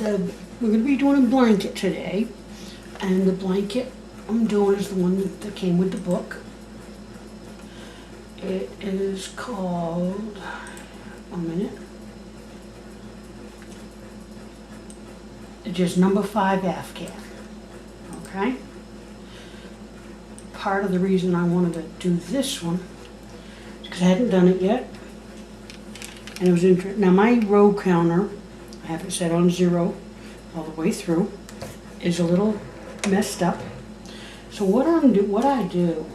we're going to be doing a blanket today, and the blanket I'm doing is the one that came with the book. It is called, one minute, it's just number 5 Afghan, okay? Part of the reason I wanted to do this one is because I hadn't done it yet, and it was interesting. Now my row counter, I have it set on 0 all the way through, is a little messed up. So what I do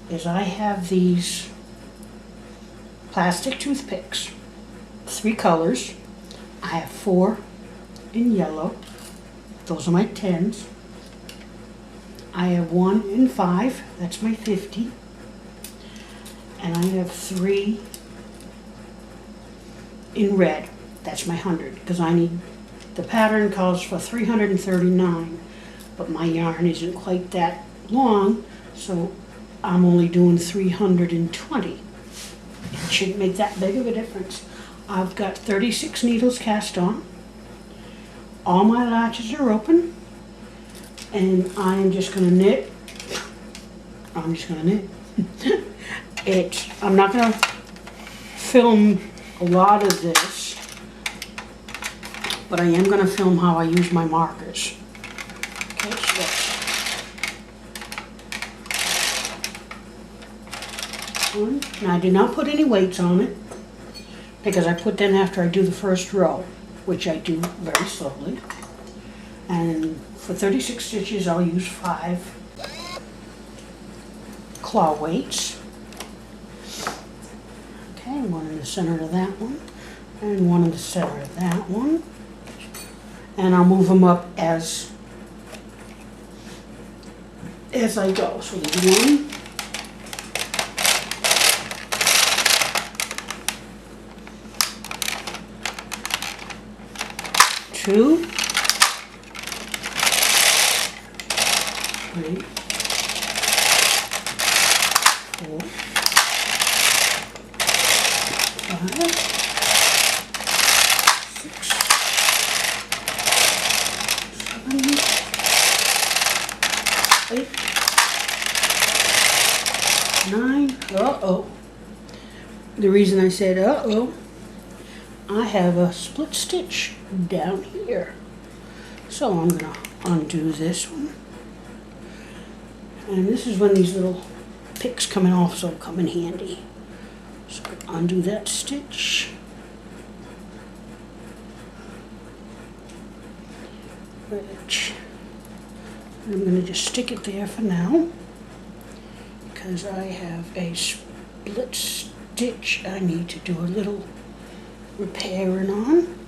is I have these plastic toothpicks, 3 colors. I have 4 in yellow. Those are my 10s. I have 1 in 5. That's my 50. And I have 3 in red. That's my 100, because I need, the pattern calls for 339, but my yarn isn't quite that long, so I'm only doing 320. It shouldn't make that big of a difference. I've got 36 needles cast on. All my latches are open, and I am just going to knit. I'm just going to knit. I'm not going to film a lot of this, but I am going to film how I use my markers. Okay, so that's one. Now I did not put any weights on it, because I put them after I do the first row, which I do very slowly. And for 36 stitches, I'll use 5 claw weights. Okay, 1 in the center of that one, and 1 in the center of that one. And I'll move them up as I go. So there's 1, 2, 3, 4, 5, 6, 7, 8, 9. Uh-oh. The reason I said uh-oh, I have a split stitch down here. So I'm going to undo this one. And this is when these little picks coming off, so it'll come in handy. So undo that stitch. Which I'm going to just stick it there for now, because I have a split stitch I need to do a little repairing on.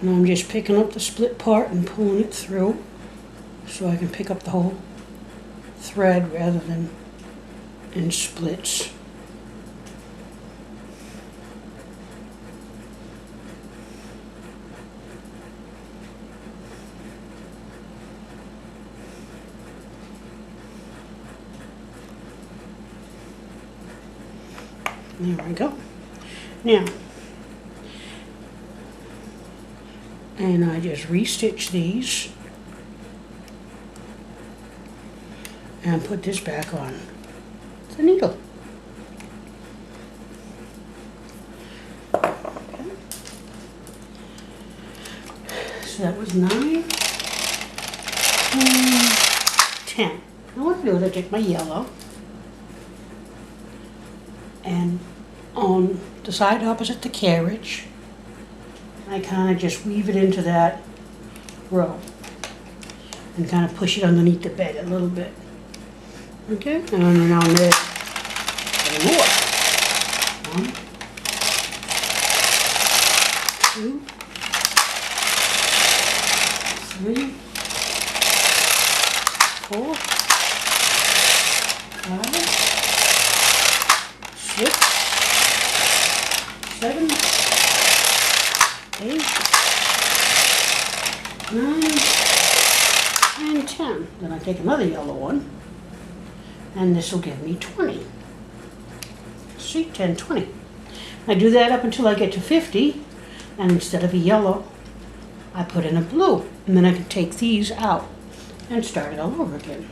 And I'm just picking up the split part and pulling it through so I can pick up the whole thread rather than in splits. There we go. Now, and I just re-stitch these and put this back on the needle. Okay. So that was 9, 10. Now what I do is I take my yellow, and on the side opposite the carriage, I kind of just weave it into that row and kind of push it underneath the bed a little bit. Okay, and then I'll knit more. 1, 2, 3, 4, 5, 6, 7, 8, 9, and 10. Then I take another yellow one, and this will give me 20. see, 10, 20. I do that up until I get to 50, and instead of a yellow, I put in a blue. And then I can take these out and start it all over again.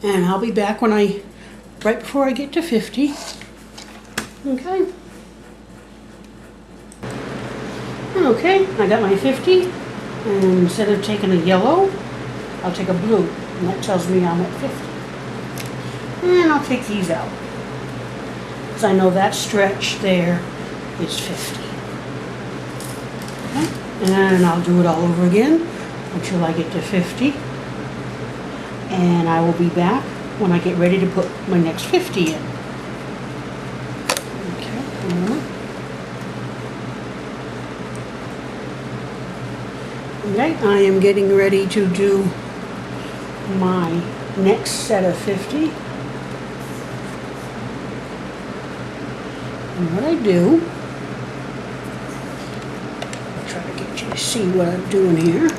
And I'll be back right before I get to 50. Okay. Okay, I got my 50, and instead of taking a yellow, I'll take a blue, and that tells me I'm at 50. And I'll take these out, because I know that stretch there is 50. Okay. And I'll do it all over again until I get to 50. And I will be back when I get ready to put my next 50 in. Okay, one moment. Okay, I am getting ready to do my next set of 50. And what I do, I'll try to get you to see what I'm doing here.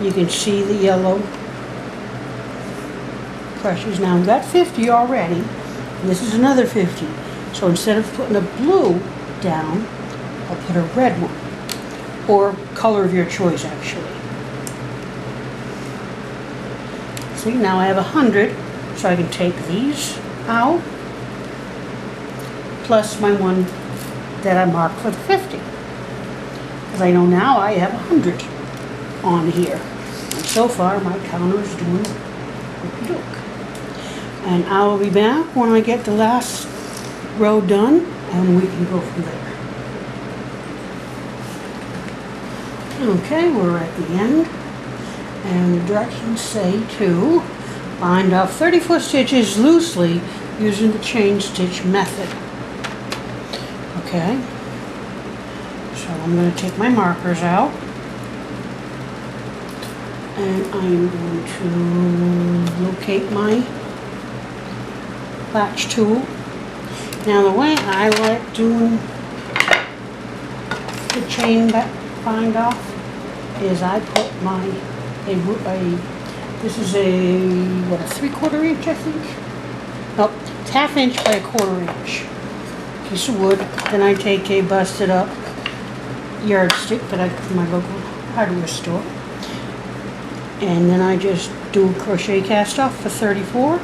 You can see the yellow crushes. Now I've got 50 already, and this is another 50. So instead of putting a blue down, I'll put a red one, or color of your choice actually. See, now I have 100, so I can take these out, plus my one that I marked for the 50. Because I know now I have 100 on here. And so far my counter is doing okey-doke. And I will be back when I get the last row done, and we can go from there. Okay, we're at the end, and the directions say to bind off 34 stitches loosely using the chain stitch method. Okay, so I'm going to take my markers out, and I'm going to locate my latch tool. Now the way I like doing the chain bind off is I put this is a 3/4 inch, I think? Nope, it's 1/2 inch by 1/4 inch piece of wood. Then I take a busted up yardstick that I got from my local hardware store, and then I just do a crochet cast off for 34.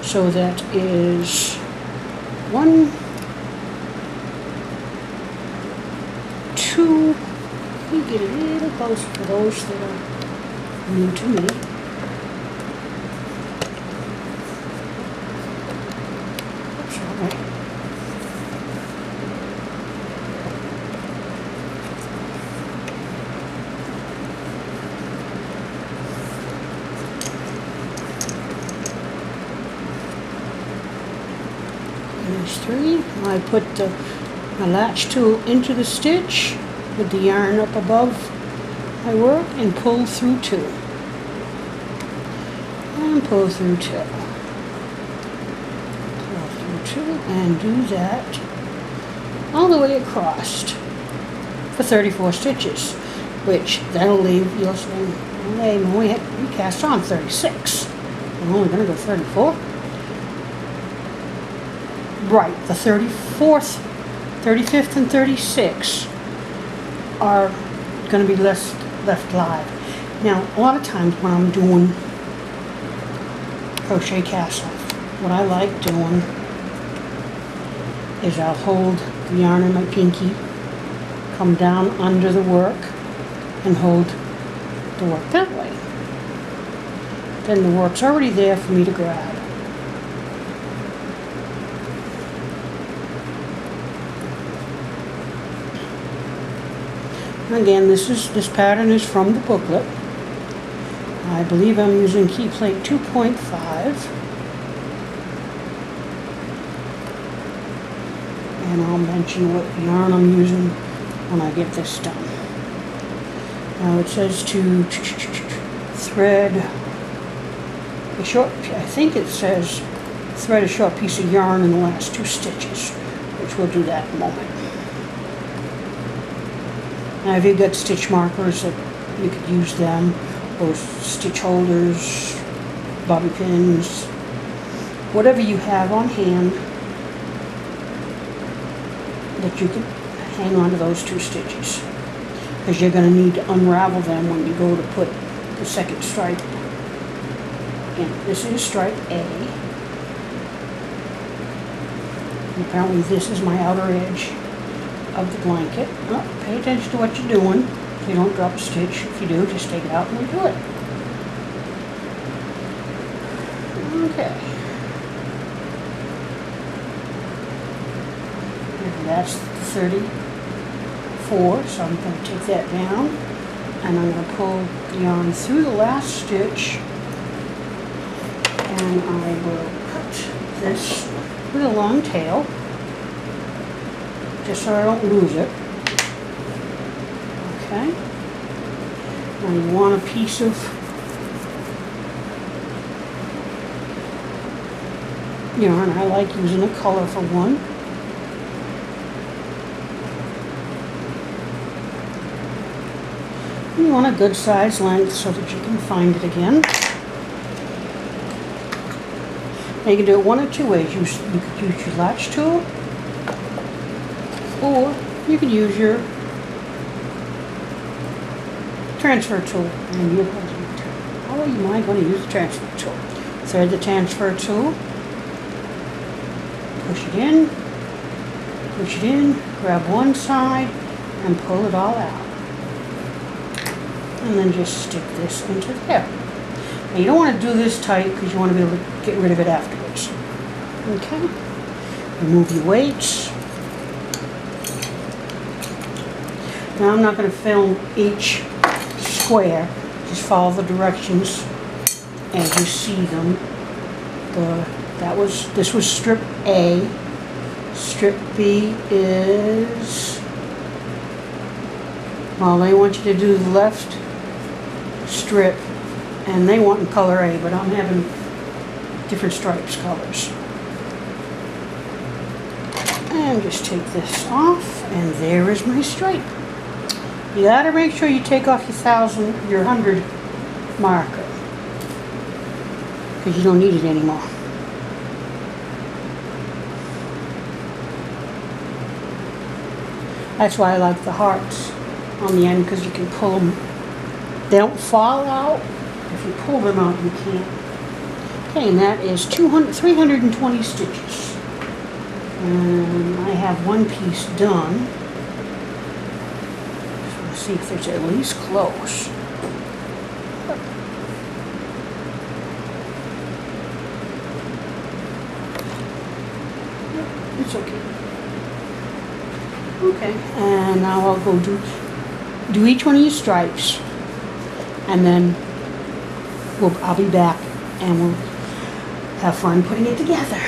So that is 1, 2. Let me get a little closer for those that are new to me. That's all right. There's 3. I put my latch tool into the stitch with the yarn up above my work and pull through 2. And pull through 2. Pull through 2 and do that all the way across for 34 stitches, which that'll leave, you'll say, hey, we cast on 36. I'm only going to go 34. Right, the 34th, 35th, and 36th are going to be left live. Now, a lot of times when I'm doing crochet cast off, what I like doing is I'll hold the yarn in my pinky, come down under the work, and hold the work that way. Then the work's already there for me to grab. Again, this pattern is from the booklet. I believe I'm using key plate 2.5. And I'll mention what yarn I'm using when I get this done. Now it says to thread a short, I think it says thread a short piece of yarn in the last 2 stitches, which we'll do that in a moment. Now if you've got stitch markers, that you could use them, or stitch holders, bobby pins, whatever you have on hand that you can hang on to those 2 stitches, because you're going to need to unravel them when you go to put the second stripe in. This is stripe A. And apparently this is my outer edge of the blanket. Oh, pay attention to what you're doing. You don't drop a stitch. If you do, just take it out and redo it. Okay. And that's 34, so I'm going to take that down, and I'm going to pull the yarn through the last stitch, and I will cut this with a long tail, just so I don't lose it. Okay. Now you want a piece of yarn. I like using a colorful one. You want a good size length so that you can find it again. Now you can do it one of 2 ways. You could use your latch tool, or you could use your transfer tool. And you might want to use the transfer tool. Thread the transfer tool, push it in, grab one side, and pull it all out. And then just stick this into there. Now you don't want to do this tight because you want to be able to get rid of it afterwards. Okay. Remove your weights. Now I'm not going to film each square. Just follow the directions as you see them. This was strip A. Strip B is, well, they want you to do the left strip, and they want in color A, but I'm having different stripes colors. And just take this off, and there is my stripe. You gotta make sure you take off your 100 marker, because you don't need it anymore. That's why I like the hearts on the end, because you can pull them. They don't fall out. If you pull them out, you can't. Okay, and that is 320 stitches. And I have one piece done. Just want to see if it's at least close. It's okay. Okay, and now I'll go do each one of your stripes, and then I'll be back and we'll have fun putting it together.